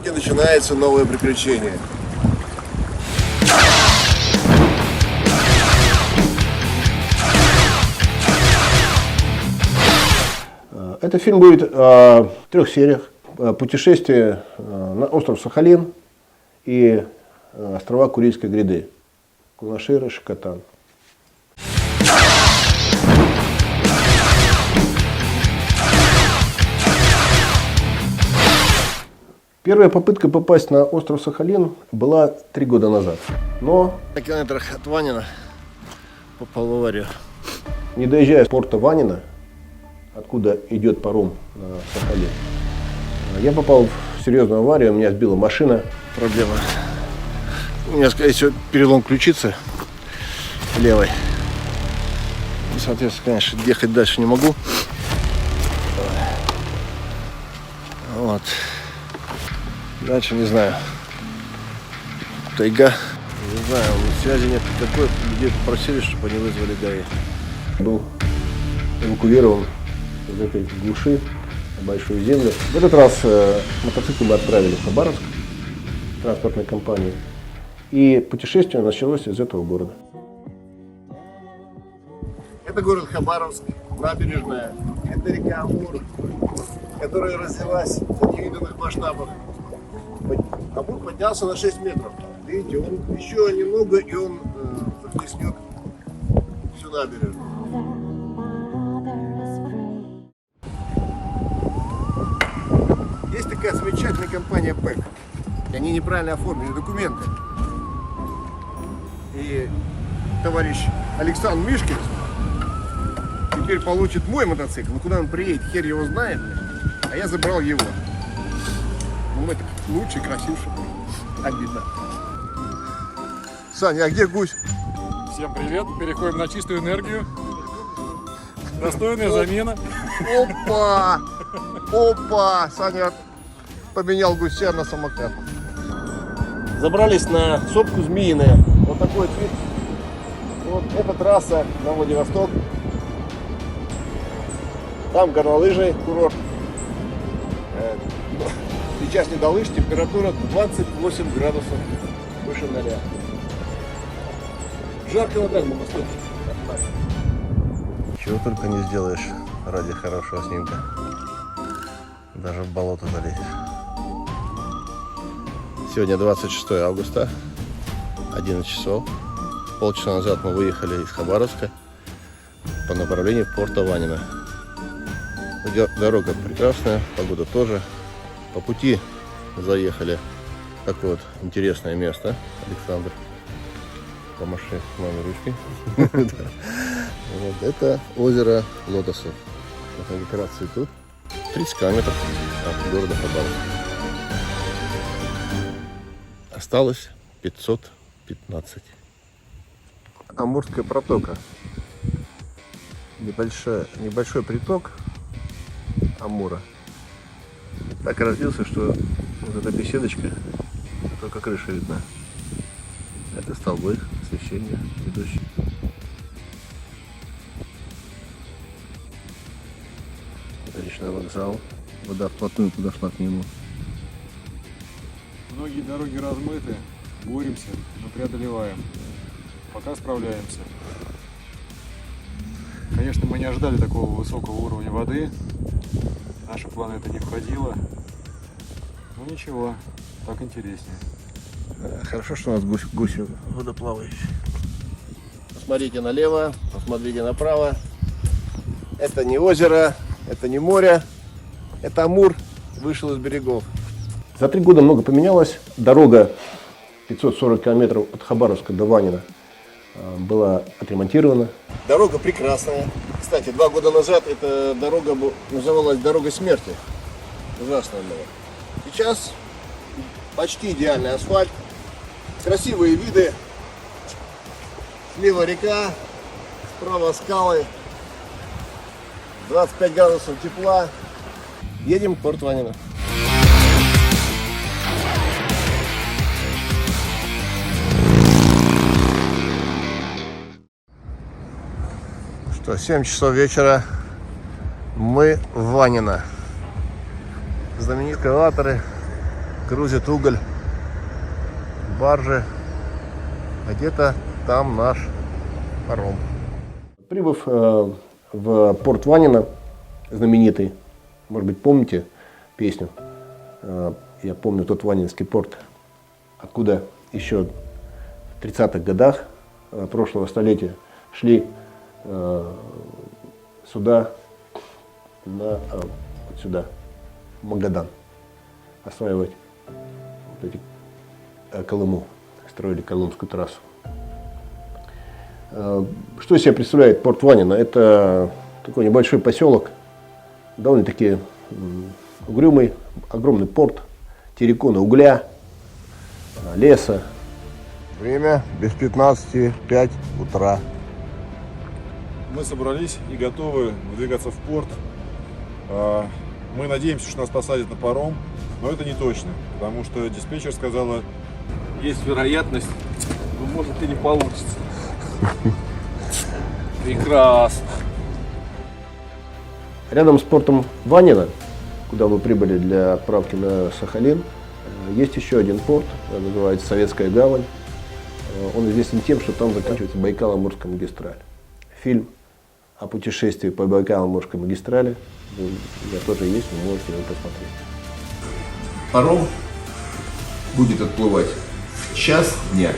дороге начинается новое приключение. Этот фильм будет в 3 сериях. Путешествие на остров Сахалин и острова Курильской гряды. Кунашир и Шикотан. Первая попытка попасть на остров Сахалин была 3 года назад. Но На километрах от Ванина попал в аварию. не доезжая с порта Ванина, откуда идет паром на Сахалин, я попал в серьезную аварию, меня сбила машина. Проблема. У меня, скорее всего, перелом ключицы левой. И, соответственно, конечно, ехать дальше не могу. Вот. Дальше не знаю. Тайга. Не знаю, связи нет никакой. Людей попросили, чтобы они вызвали ГАИ. Был эвакуирован из этой глуши на большую землю. В этот раз мотоцикл мы отправили в Хабаровск, транспортной компании. И путешествие началось из этого города. Это город Хабаровск, набережная. Это река Амур, которая разлилась до невиданных масштабов. Амур поднялся на 6 метров. Видите, он еще немного, и он захлестнет всю набережную. Есть такая замечательная компания ПЭК. Они неправильно оформили документы. И товарищ Александр Мишкин теперь получит мой мотоцикл. Но куда он приедет, хер его знает. А я забрал его. Ну, это лучше, красивше. Обидно. Саня, а где гусь? Всем привет, переходим на чистую энергию. Достойная замена. Опа! Опа! Саня поменял гуся на самокат. Забрались на сопку Змеиная. Вот такой вот вид. Вот эта трасса на Владивосток. Там горнолыжный курорт. Сейчас не до лыж, температура 28 градусов выше 0. Жарко на Дальнем Востоке. Чего только не сделаешь ради хорошего снимка. Даже в болото залезешь. Сегодня 26 августа, 11 часов. Полчаса назад мы выехали из Хабаровска по направлению порта Ванина. Дорога прекрасная, погода тоже. По пути заехали в такое вот интересное место. Александр, помаши маме ручкой. Вот это озеро Лотосов. Это как раз цветут. 30 километров от города Хабаровск. Осталось 515. Амурская протока. Небольшой приток Амура. Так разбился, что вот эта беседочка, только крыша видна. Это столбы освещения ведущие. Речной вокзал. Вода вплотную подошла к нему. Многие дороги размыты, боремся, но преодолеваем. Пока справляемся. Конечно, мы не ожидали такого высокого уровня воды. В наши планы это не входило. Ну ничего, так интереснее. Хорошо, что у нас гуси водоплавающие. Посмотрите налево, посмотрите направо. Это не озеро, это не море, это Амур вышел из берегов. За 3 года много поменялось. Дорога 540 километров от Хабаровска до Ванина была отремонтирована. Дорога прекрасная. Кстати, 2 года назад эта дорога называлась «Дорога смерти». Ужасная была. Сейчас почти идеальный асфальт. Красивые виды. Слева река, справа скалы. 25 градусов тепла. Едем в порт Ванина. Что, 7 часов вечера, мы в Ванино. Знаменитые эскалаторы, грузит уголь, баржи. А где-то там наш паром. Прибыв в порт Ванино, знаменитый, может быть, помните песню, я помню тот Ванинский порт, откуда еще в 30-х годах прошлого столетия шли суда вот сюда, в Магадан, осваивать вот эти, Колыму, строили Колымскую трассу. Что из себя представляет порт Ванино? Это такой небольшой поселок, довольно-таки угрюмый, огромный порт, терриконы угля, леса. Время без 15:05 утра. Мы собрались и готовы выдвигаться в порт. Мы надеемся, что нас посадят на паром, но это не точно, потому что диспетчер сказала, Есть вероятность, но может и не получится. Прекрасно. Рядом с портом Ванино, куда мы прибыли для отправки на Сахалин, есть еще один порт, называется Советская гавань. Он известен тем, что там заканчивается Байкало-Амурская магистраль. Фильм о путешествии по Байкало-Амурской магистрали, я тоже есть, вы можете его посмотреть. Паром будет отплывать в час дня.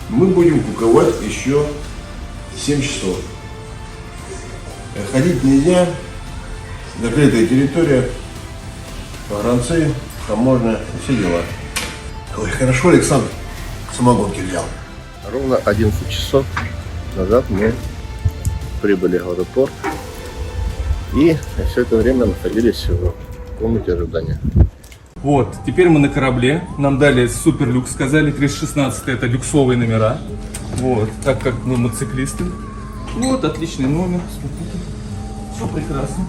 Мы будем куковать еще 7 часов. Ходить нельзя, закрытая территория, погранцы, таможня, все дела. Ой, хорошо, Александр самогонки взял. Ровно 11 часов назад мы прибыли в аэропорт и все это время находились в комнате ожидания. Вот, теперь мы на корабле. Нам дали супер люкс, сказали, 316 это люксовые номера. Вот, так как мы мотоциклисты. Вот, отличный номер. Смотрите. Все прекрасно.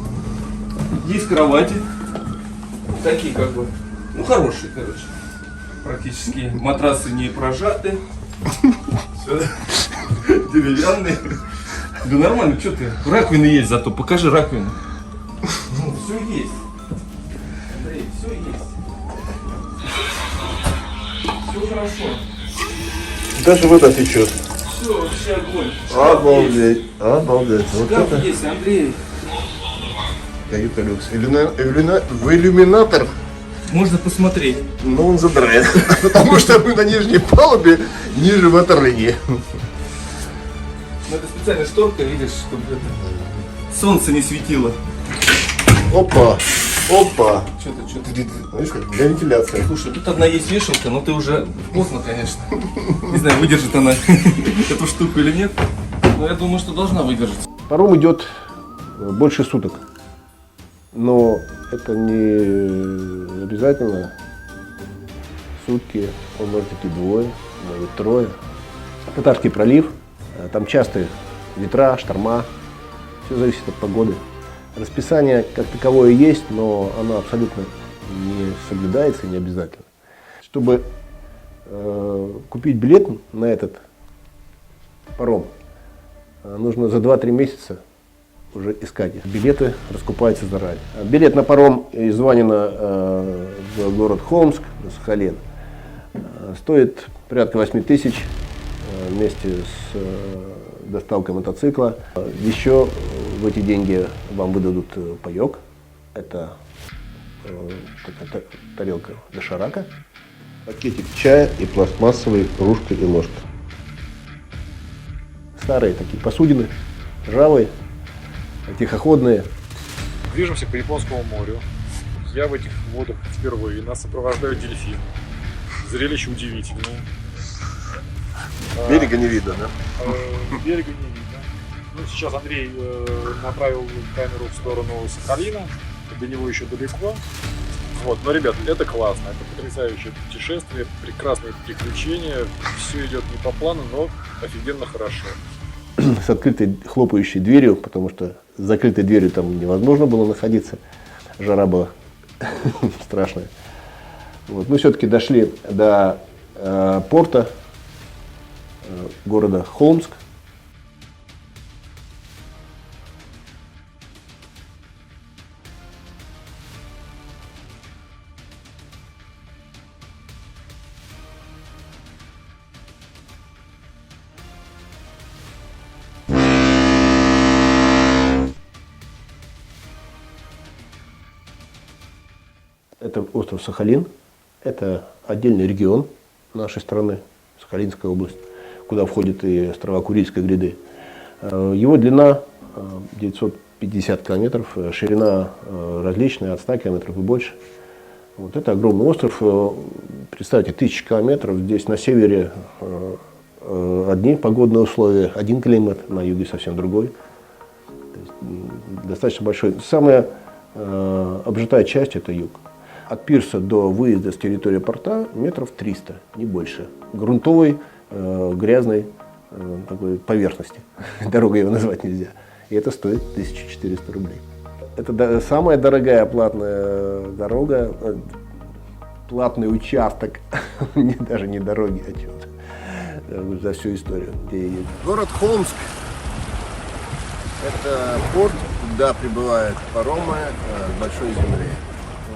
Есть кровати. Такие как бы, ну хорошие, короче. Практически матрасы не прожаты. Все деревянные. Да нормально, что ты? Раковины есть зато, покажи раковину. Ну, все есть. Андрей, все есть. Все хорошо. Даже вода течет. Все, вообще огонь. Обалдеть, обалдеть. Вот Шкаф это есть, Андрей. каюта люкс. В иллюминатор, Можно посмотреть. но он задрает. Потому что мы на нижней палубе, ниже ватерлинии. Надо специальная шторка, видишь, чтобы это солнце не светило. Опа, опа. Что-то. Видишь, как для вентиляции. Слушай, тут одна есть вешалка, но ты уже поздно, конечно. Не знаю, выдержит она эту штуку или нет. Но я думаю, что должна выдержать. Паром идет больше суток, но это не обязательно сутки, он может идти двое, может трое. Татарский пролив, там частые ветра, шторма, все зависит от погоды. Расписание как таковое есть, но оно абсолютно не соблюдается и не обязательно. Чтобы купить билет на этот паром, нужно за 2-3 месяца уже искать. Билеты раскупаются заранее. Билет на паром из Ванина в город Холмск, на Сахалин, стоит порядка 8 тысяч вместе с доставкой мотоцикла. Еще в эти деньги вам выдадут паёк. Это тарелка доширака, Пакетик чая и пластмассовые кружка и ложка. старые такие посудины, ржавые, тихоходные. движемся по Японскому морю. Я в этих водах впервые. Нас сопровождают дельфины. Зрелище удивительное. Берега не видно, да? Берега не видно. Ну, сейчас Андрей направил камеру в сторону Сахалина. До него еще далеко. Вот, но, ребят, это классно. Это потрясающее путешествие, прекрасные приключения. Все идет не по плану, но офигенно хорошо. С открытой хлопающей дверью, потому что с закрытой дверью там невозможно было находиться. Жара была страшная. Вот. Мы все-таки дошли до порта города Холмск. остров Сахалин. Это отдельный регион нашей страны, Сахалинская область, куда входят и острова Курильской гряды. Его длина 950 километров, ширина различная, от 100 километров и больше. Вот это огромный остров. Представьте, 1000 километров. Здесь на севере одни погодные условия, один климат, на юге совсем другой. То есть, достаточно большой. Самая обжитая часть – это юг. От пирса до выезда с территории порта метров 300, не больше. Грунтовой, грязной такой поверхности. Дорогой его назвать нельзя. И это стоит 1400 рублей. Это самая дорогая платная дорога, платный участок, даже не дороги, а чего-то, за всю историю, где я ездил. Город Холмск. Это порт, куда прибывают паромы с большой земли.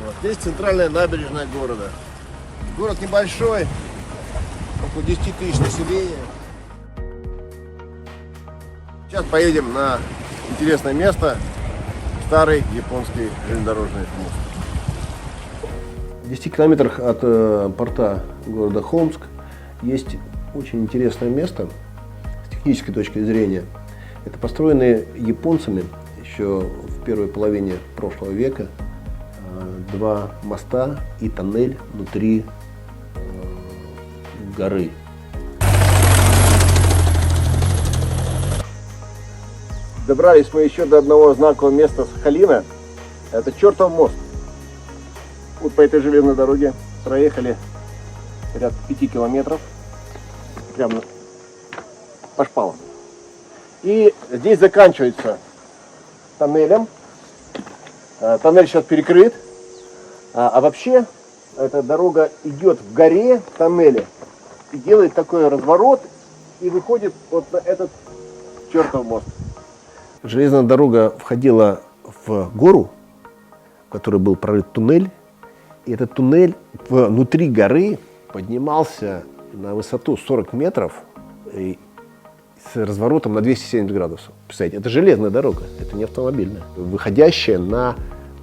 Вот. Здесь центральная набережная города. Город небольшой, около 10 тысяч населения. Сейчас поедем на интересное место. Старый японский железнодорожный мост. В 10 километрах от порта города Холмск есть очень интересное место с технической точки зрения. Это построенные японцами еще в первой половине прошлого века два моста и тоннель внутри горы. Добрались мы еще до одного знакового места Сахалина. Это чертов мост. Вот по этой железной дороге проехали ряд 5 километров. Прямо по шпалам. И здесь заканчивается тоннелем. Тоннель сейчас перекрыт. А вообще эта дорога идет в горе, в тоннеле. И делает такой разворот. И выходит вот на этот чертов мост. Железная дорога входила в гору, в которой был прорыт туннель. И этот туннель внутри горы поднимался на высоту 40 метров и с разворотом на 270 градусов. Представляете, это железная дорога, это не автомобильная, выходящая на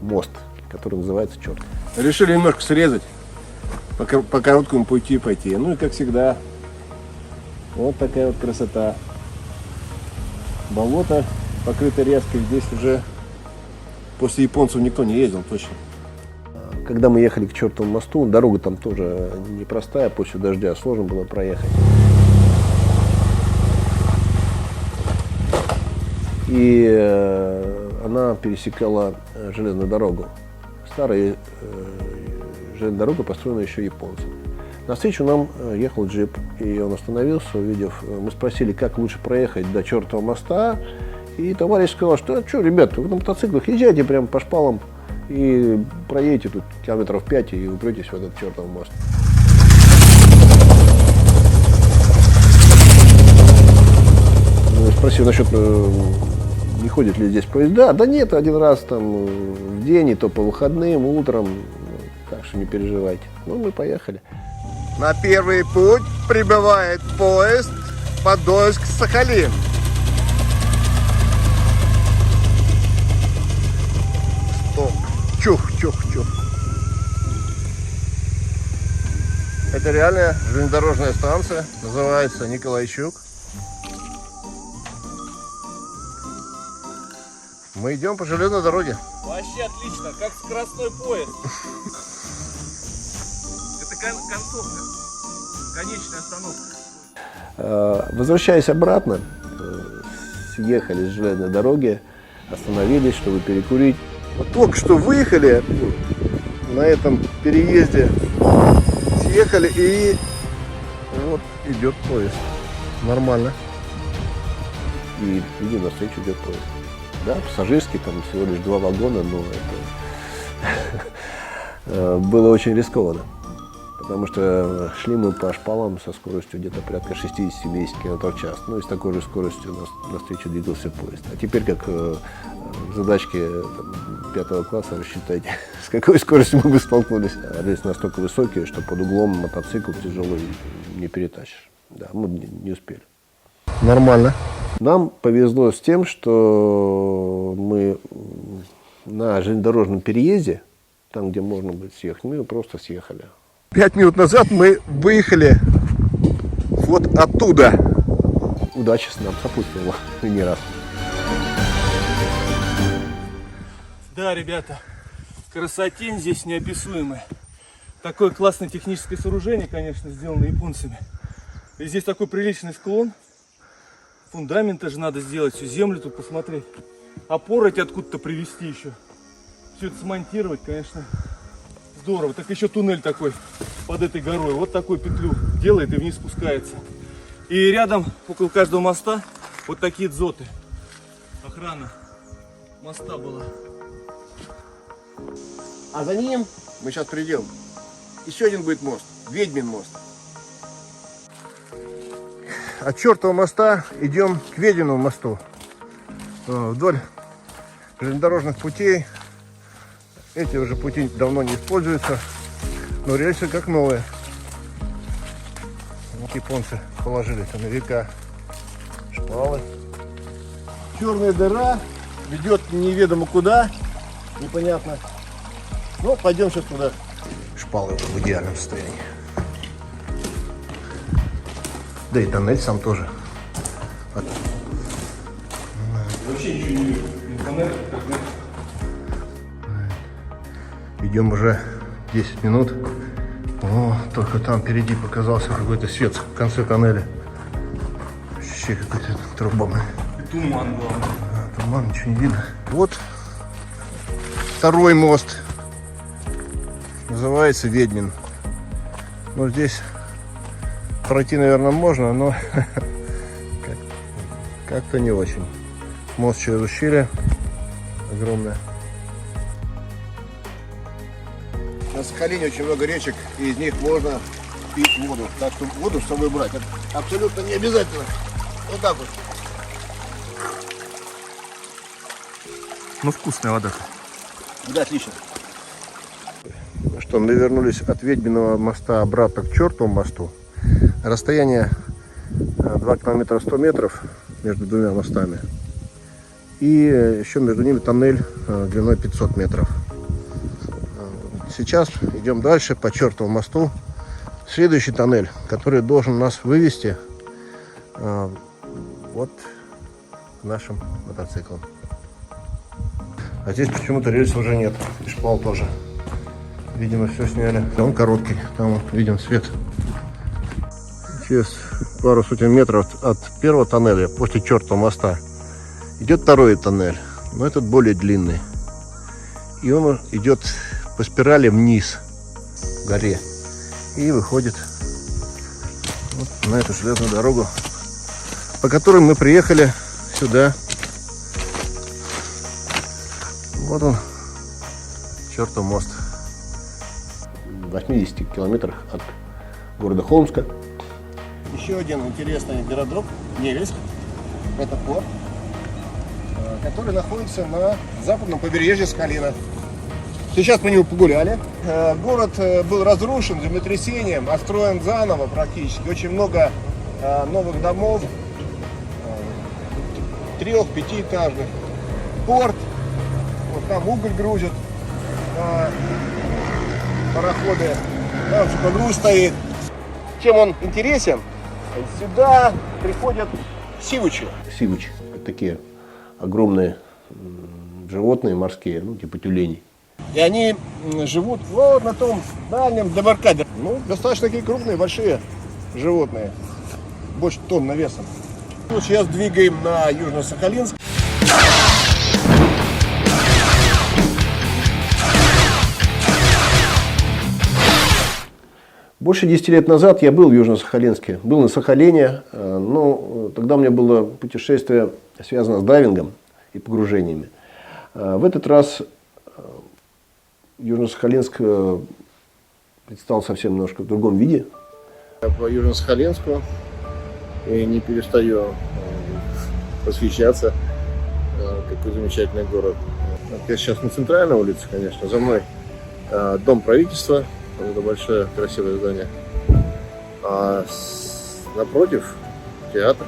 мост, который называется Чёрт. Решили немножко срезать, по короткому пути пойти. Ну и как всегда, вот такая вот красота. Болото покрыто ряской, здесь уже после японцев никто не ездил точно. Когда мы ехали к Чертовому мосту, дорога там тоже непростая, после дождя сложно было проехать. И она пересекала железную дорогу. Старая железная дорога построена еще японцами. Навстречу нам ехал джип, и он остановился, увидев. Мы спросили, как лучше проехать до Чертового моста. И товарищ сказал, что ребята, вы на мотоциклах езжайте прямо по шпалам и проедете тут километров 5 и упретесь в этот чертов мост. Ну, спросил насчет, не ходят ли здесь поезда. Да нет, один раз там в день, и то по выходным, утром. Так что не переживайте. Ну, мы поехали. На первый путь прибывает поезд Подольск-Сахалин. Чух. Это реальная железнодорожная станция, называется Николайчук. Мы идем по железной дороге. Вообще отлично, как скоростной поезд. Это концовка, конечная остановка. Возвращаясь обратно, съехали с железной дороги, остановились, чтобы перекурить. Вот только что выехали на этом переезде, съехали, и вот идет поезд. Нормально. И видим, навстречу идет поезд. Да, пассажирский, там всего лишь 2 вагона, но это было очень рискованно. Потому что шли мы по шпалам со скоростью где-то порядка 60-70 км в час. Ну и с такой же скоростью навстречу двигался поезд. А теперь, как в задачке 5 класса, рассчитайте, с какой скоростью мы бы столкнулись. Рельсы настолько высокие, что под углом мотоцикл тяжелый не перетащишь. Да, мы не успели. Нормально. Нам повезло с тем, что мы на железнодорожном переезде, там, где можно будет съехать. Мы просто съехали. 5 минут назад мы выехали вот оттуда. Удача нам сопутствовала не раз. Да, ребята, красотень здесь неописуемая. Такое классное техническое сооружение, конечно, сделано японцами. И здесь такой приличный склон. Фундаменты же надо сделать, всю землю тут посмотреть. Опоры эти откуда-то привезти еще. Все это смонтировать, конечно, здорово. Так еще туннель такой под этой горой. Вот такую петлю делает и вниз спускается. И рядом, около каждого моста, вот такие дзоты. Охрана моста была. А за ним мы сейчас придем. Еще один будет мост. Ведьмин мост. От чертового моста идем к Ведьминому мосту. Вдоль железнодорожных путей. Эти уже пути давно не используются, но рельсы как новые. Вот японцы положили-то на века шпалы. Черная дыра ведет неведомо куда. Непонятно. Ну, пойдем сейчас туда. Шпалы уже в идеальном состоянии. Да и тоннель сам тоже. Вообще ничего не вижу. Тоннель, как знаете. Идем уже 10 минут. О, только там впереди показался какой-то свет в конце тоннеля. Вообще какой-то труба. И туман, главное. Туман, ничего не видно. Вот второй мост. Называется Ведьмин. Ну, здесь пройти, наверное, можно, но как-то не очень. Мост через ущелье огромное. На Сахалине очень много речек, и из них можно пить воду. Так что воду с собой брать это абсолютно не обязательно. Вот так вот. Ну, вкусная вода-то. Да, отлично. Что, мы вернулись от Ведьминого моста обратно к чертовому мосту. Расстояние 2 километра 100 метров между двумя мостами. И еще между ними тоннель длиной 500 метров. Сейчас идем дальше по чертовому мосту. Следующий тоннель, который должен нас вывести вот к нашим мотоциклам. А здесь почему-то рельс уже нет. И шпал тоже. Видимо, все сняли. Он короткий. Там вот виден свет. Через пару сотен метров от первого тоннеля, после чертового моста, идет второй тоннель. Но этот более длинный. И он идет по спирали вниз, к горе. И выходит вот на эту железную дорогу, по которой мы приехали сюда. Вот он, чертов мост. В 80 километрах от города Холмска. Еще один интересный городок, Невельск. Это порт, который находится на западном побережье Сахалина. Сейчас по нему погуляли. Город был разрушен землетрясением, отстроен заново практически. Очень много новых домов, 3-5-этажных. Порт, вот там уголь грузят, пароходы, там груз стоит. Чем он интересен? Сюда приходят сивучи. Сивыч. Это такие огромные животные морские, ну, типа тюленей. И они живут вот на том дальнем дебаркадере. Ну, достаточно такие крупные, большие животные. Больше тонн весом. Вот сейчас двигаем на Южно-Сахалинск. Больше 10 лет назад я был в Южно-Сахалинске, был на Сахалине, но тогда у меня было путешествие, связано с дайвингом и погружениями. В этот раз Южно-Сахалинск предстал совсем немножко в другом виде. По Южно-Сахалинску и не перестаю восхищаться, какой замечательный город. Я сейчас на центральной улице, конечно, за мной дом правительства. Это большое красивое здание. А напротив театр.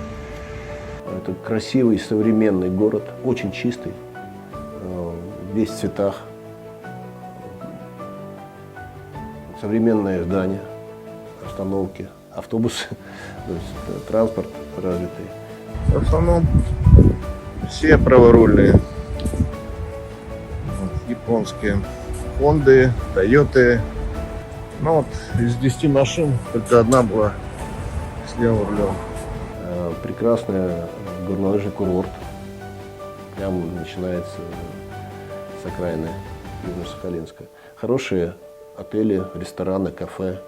Это красивый современный город, очень чистый, весь в цветах. современные здания, остановки, автобусы, то есть транспорт развитый. В основном все праворульные. Вот, японские. Хонды, Тойоты. Ну вот из 10 машин только одна была с левым рулем. Прекрасный горнолыжный курорт. Прямо начинается с окраины Южно-Сахалинска. Хорошие отели, рестораны, кафе.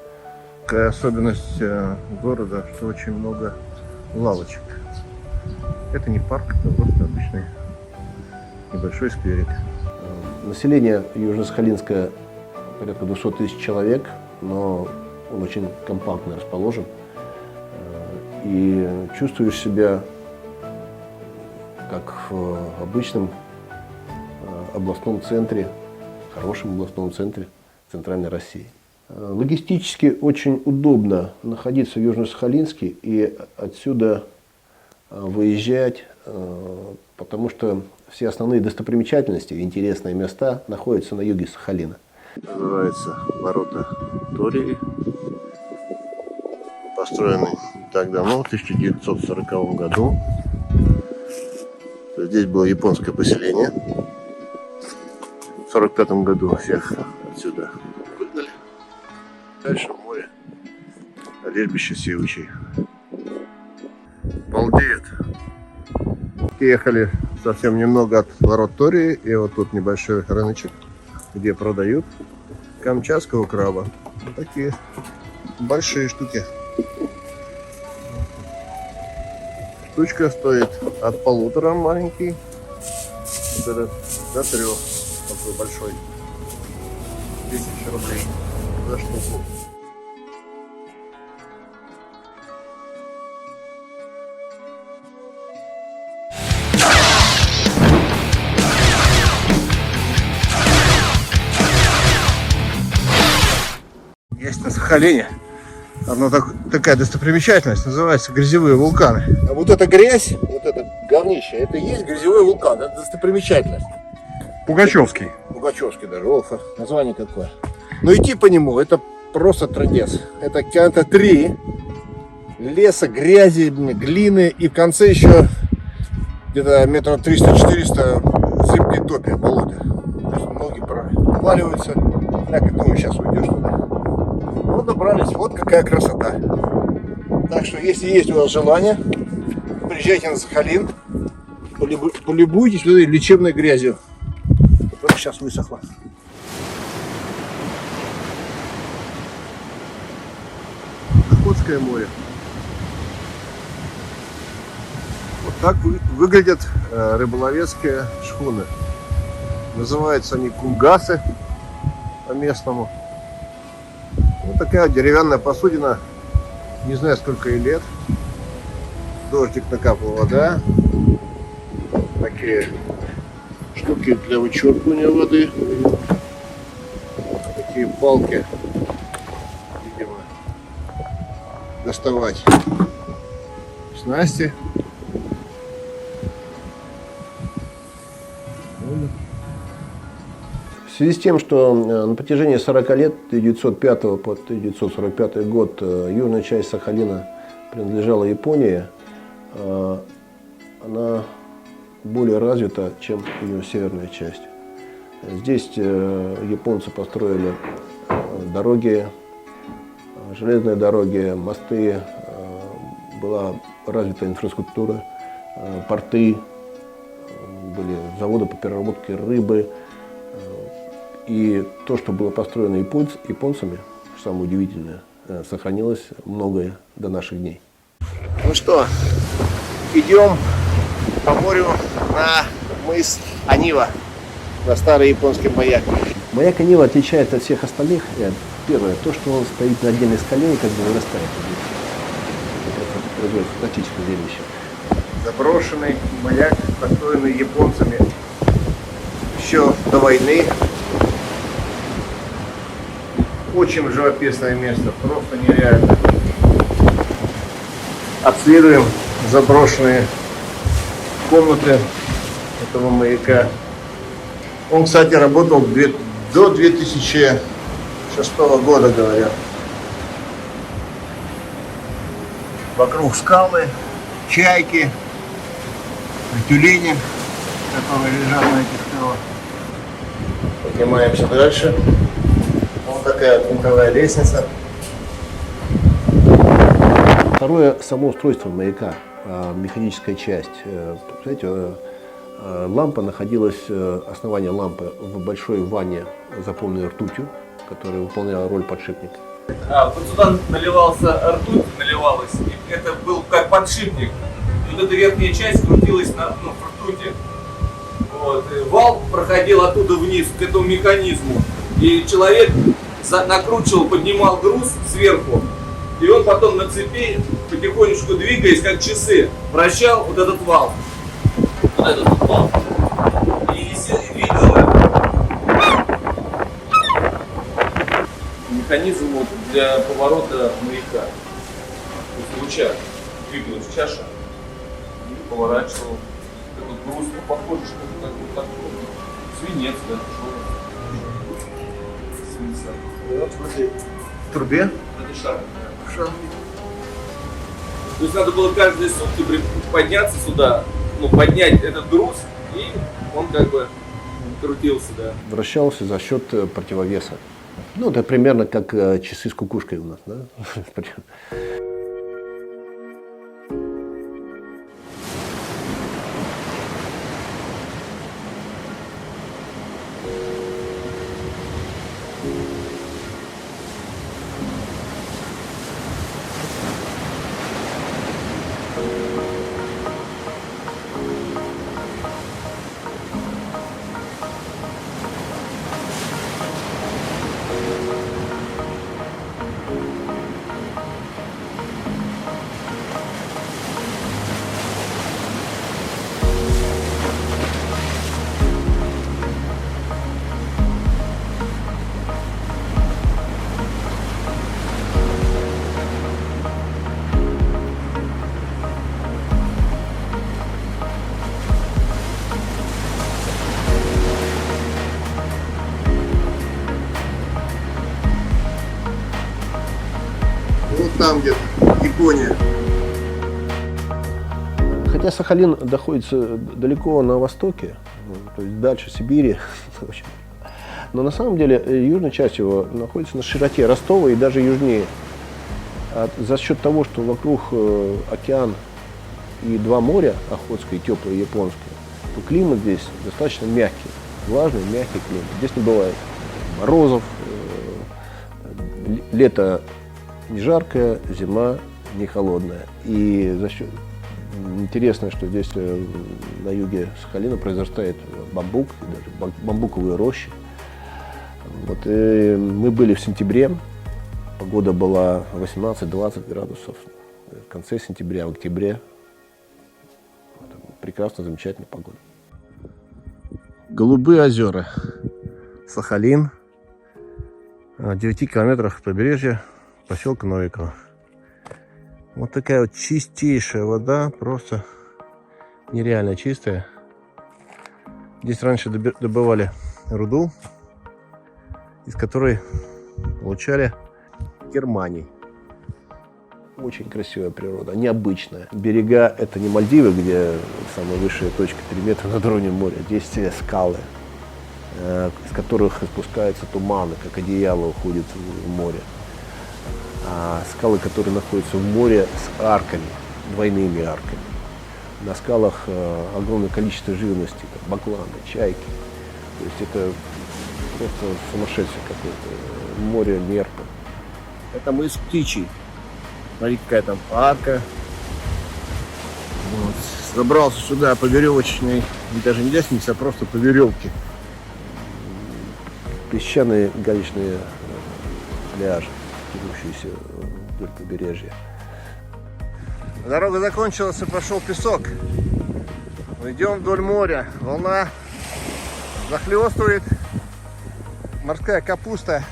Такая особенность города, что очень много лавочек. Это не парк, это просто обычный небольшой скверик. Население Южно-Сахалинска порядка 200 тысяч человек, но он очень компактно расположен. И чувствуешь себя как в обычном областном центре, хорошем областном центре Центральной России. Логистически очень удобно находиться в Южно-Сахалинске и отсюда выезжать, потому что все основные достопримечательности и интересные места находятся на юге Сахалина. Называется ворота Тории. Построены не так давно, в 1940 году. Здесь было японское поселение. В 1945 году всех отсюда выгнали. Дальше в море лежбище Сеучей. Балдеет. Ехали совсем немного от ворот Тории, и вот тут небольшой рыночек, где продают камчатского краба. Вот такие большие штуки. Штучка стоит от 1,5 маленький до 3 такой большой. 1000 рублей за штуку. Есть на Сахалине такая достопримечательность, называется грязевые вулканы. А вот эта грязь, вот это говнище, это и есть грязевой вулкан, это достопримечательность. Пугачевский. Пугачевский даже, ох, название какое. Но идти по нему, это просто трындец. Это километра 3 леса, грязи, глины, и в конце еще где-то метров 300-400 зыбкой топи, болота. То есть ноги проваливаются. Так, я думаю, сейчас уйдешь туда. Вот добрались, вот какая красота. Так что, если есть у вас желание, приезжайте на Сахалин, полюбуйтесь вот этой лечебной грязью, которая сейчас высохла. Охотское море. Вот так выглядят рыболовецкие шхуны. Называются они кунгасы по-местному. Вот такая деревянная посудина, не знаю сколько ей лет. Дождик накапал, вода. Такие штуки для вычерпывания воды. Такие палки, видимо, доставать снасти. В связи с тем, что на протяжении 40 лет, 1905 по 1945 год, южная часть Сахалина принадлежала Японии, она более развита, чем ее северная часть. Здесь японцы построили дороги, железные дороги, мосты, была развита инфраструктура, порты, были заводы по переработке рыбы. И то, что было построено японцами, самое удивительное, сохранилось многое до наших дней. Ну что, идем по морю на мыс Анива, на старый японский маяк. Маяк Анива отличается от всех остальных. Первое, то, что он стоит на отдельной скале и как бы вырастает. Это производит фантастическое зрелище. Заброшенный маяк, построенный японцами еще до войны. Очень живописное место, просто нереально. Обследуем заброшенные комнаты этого маяка. Он, кстати, работал до 2006 шестого года, говорят. Вокруг скалы, чайки, тюлени, которые лежат на этих скалах. Поднимаемся дальше. Вот такая винтовая лестница. Второе, само устройство маяка, механическая часть. Знаете, лампа находилась, основание лампы в большой ванне, заполненной ртутью, которая выполняла роль подшипника. Вот сюда наливался ртуть, наливалась, и это был как подшипник. И вот эта верхняя часть крутилась в ртути. Вот. И вал проходил оттуда вниз к этому механизму. И человек накручивал, поднимал груз сверху. И он потом на цепи, потихонечку двигаясь, как часы, вращал вот этот вал. Вот этот вот вал. И двигал это. Механизм вот для поворота маяка. То есть луча. Двигалась чаша и поворачивал. Этот груз, похоже, что это как свинец, да, свинца. Вот в этой трубе. Это шар. То есть надо было каждые сутки подняться сюда, поднять этот груз, и он как бы крутился, да. Вращался за счет противовеса. Ну, это примерно как часы с кукушкой у нас, да? Вот там где-то Япония. Хотя Сахалин находится далеко на востоке, то есть дальше Сибири, но на самом деле южная часть его находится на широте Ростова и даже южнее. За счет того, что вокруг океан и два моря, Охотское и теплое японское, то климат здесь достаточно мягкий, влажный, мягкий климат. Здесь не бывает морозов, лето не жаркое, зима не холодная. И за счет интересно, что здесь на юге Сахалина произрастает бамбук, даже бамбуковые рощи. Вот, и мы были в сентябре, погода была 18-20 градусов. В конце сентября, в октябре. Прекрасно, замечательная погода. Голубые озера. Сахалин. В 9 километрах побережья поселка Новикова. Вот такая вот чистейшая вода, просто нереально чистая. Здесь раньше добывали руду, из которой получали германий. Очень красивая природа, необычная. Берега — это не Мальдивы, где самая высшая точка 3 метра над уровнем моря. Здесь все скалы, из которых спускаются туманы, как одеяло уходит в море. А скалы, которые находятся в море с арками, двойными арками. На скалах огромное количество живности, как бакланы, чайки. То есть это просто сумасшедшее какое-то море нерпа. Это мыс Птичий. Смотрите, какая там арка. Вот. Забрался сюда по веревочной, даже не лестнице, а просто по веревке. Песчаные галечные пляжи, тянущиеся вдоль побережья. Дорога закончилась и пошел песок. Мы идем вдоль моря. Волна захлестывает. Морская капуста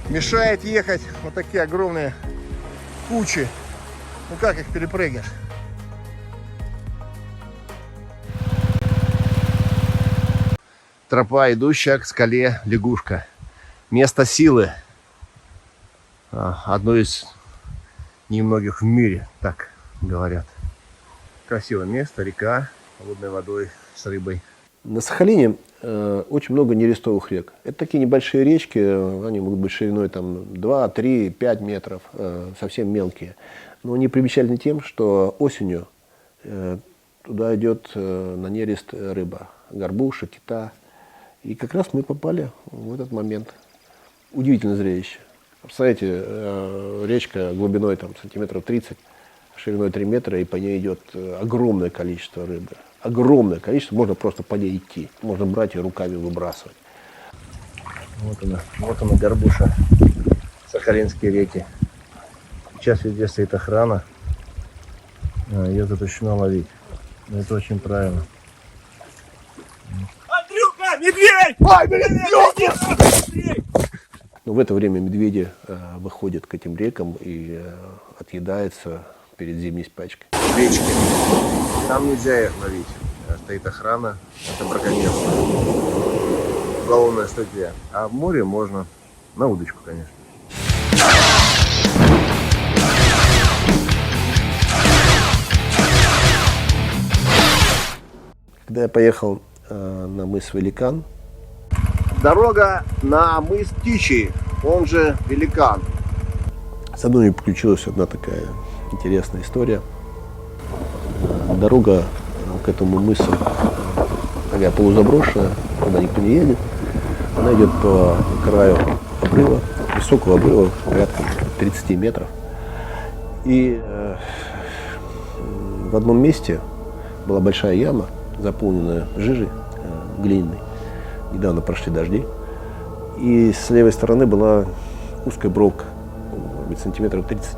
мешает ехать. Вот такие огромные кучи. Ну как их перепрыгнешь? Тропа, идущая к скале Лягушка. Место силы. Одно из немногих в мире, так говорят. Красивое место, река, холодной водой, с рыбой. На Сахалине очень много нерестовых рек. Это такие небольшие речки, они могут быть шириной там, 2, 3, 5 метров, совсем мелкие. Но они примечательны тем, что осенью туда идет на нерест рыба, горбуша, кита. И как раз мы попали в этот момент. Удивительное зрелище. Представляете, речка глубиной там, сантиметров 30, шириной 3 метра, и по ней идет огромное количество рыбы. Огромное количество, можно просто по ней идти. Можно брать и руками выбрасывать. Вот она горбуша, сахалинские реки. Сейчас везде стоит охрана, ее запрещено ловить. Но это очень правильно. Андрюха, медведь! Ой, медведь! Но в это время медведи выходят к этим рекам и отъедаются перед зимней спячкой. Речки. Там нельзя их ловить. Стоит охрана. Это браконьерство. Уголовная статья. А в море можно. На удочку, конечно. Когда я поехал на мыс Великан, Дорога на мыс Птичий, он же Великан. со мной приключилась одна такая интересная история. Дорога к этому мысу такая полузаброшенная, куда никто не едет. Она идет по краю обрыва, высокого обрыва, порядка 30 метров. И в одном месте была большая яма, заполненная жижей глиняной. Недавно прошли дожди. И с левой стороны была узкая бровка, может быть, сантиметров 30.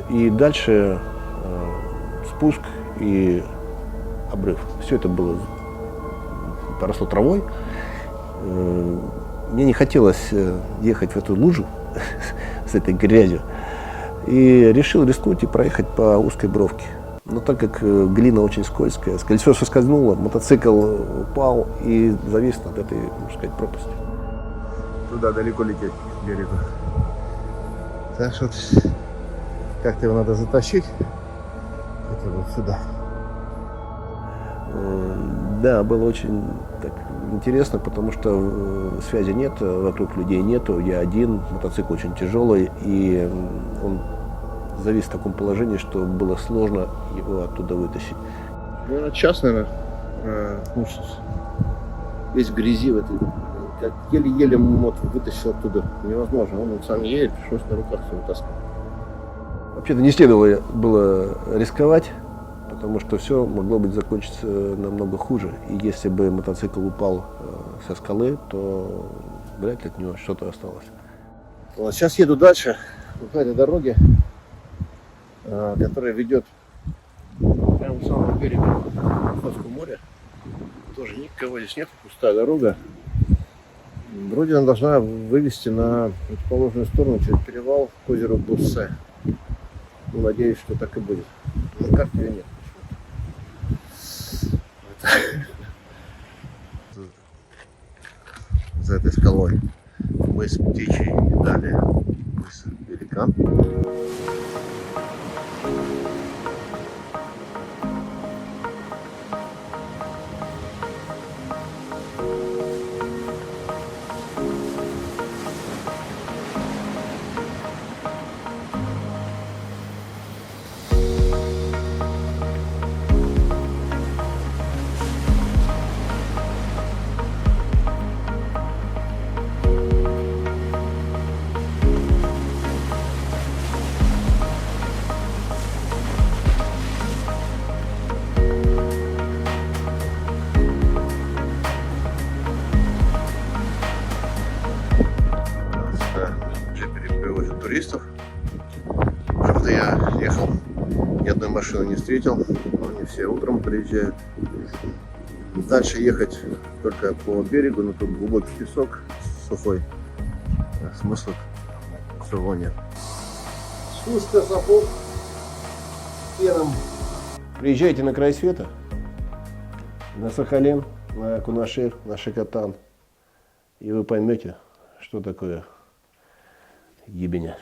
И дальше спуск и обрыв. Все это было поросло травой. Мне не хотелось ехать в эту лужу с этой грязью. И решил рискнуть и проехать по узкой бровке. Но так как глина очень скользкая, колесо соскользнуло, мотоцикл упал и завис над этой, можно сказать, пропастью. Туда далеко лететь, к берегу. Так что как-то его надо затащить. Это вот сюда. Да, было очень так интересно, потому что связи нет, вокруг людей нету, я один, мотоцикл очень тяжелый, и он завис в таком положении, что было сложно его оттуда вытащить. Ну, час, наверное, весь в грязи в этой. Как еле-еле вытащил оттуда. Невозможно. Он сам едет, пришлось на руках все вытаскивать. Вообще-то не следовало было рисковать, потому что все могло быть закончиться намного хуже. И если бы мотоцикл упал со скалы, то вряд ли от него что-то осталось. Вот, сейчас еду дальше по этой дороге, которая ведет прямо у самого берега Охотского моря. Тоже никого здесь нет, пустая дорога. Вроде она должна вывести на противоположную сторону через перевал к озеру Буссе. Ну, надеюсь, что так и будет. На карте ее нет. За этой скалой мыс Птичий и далее мыс Великан. Туристов. Правда, я ехал, ни одной машины не встретил, но они все утром приезжают. Дальше ехать только по берегу, но тут глубокий песок, сухой. Смысла особого нет. Спуск сапог феном. Приезжайте на край света, на Сахалин, на Кунашир, на Шикотан, и вы поймете, что такое ебеня.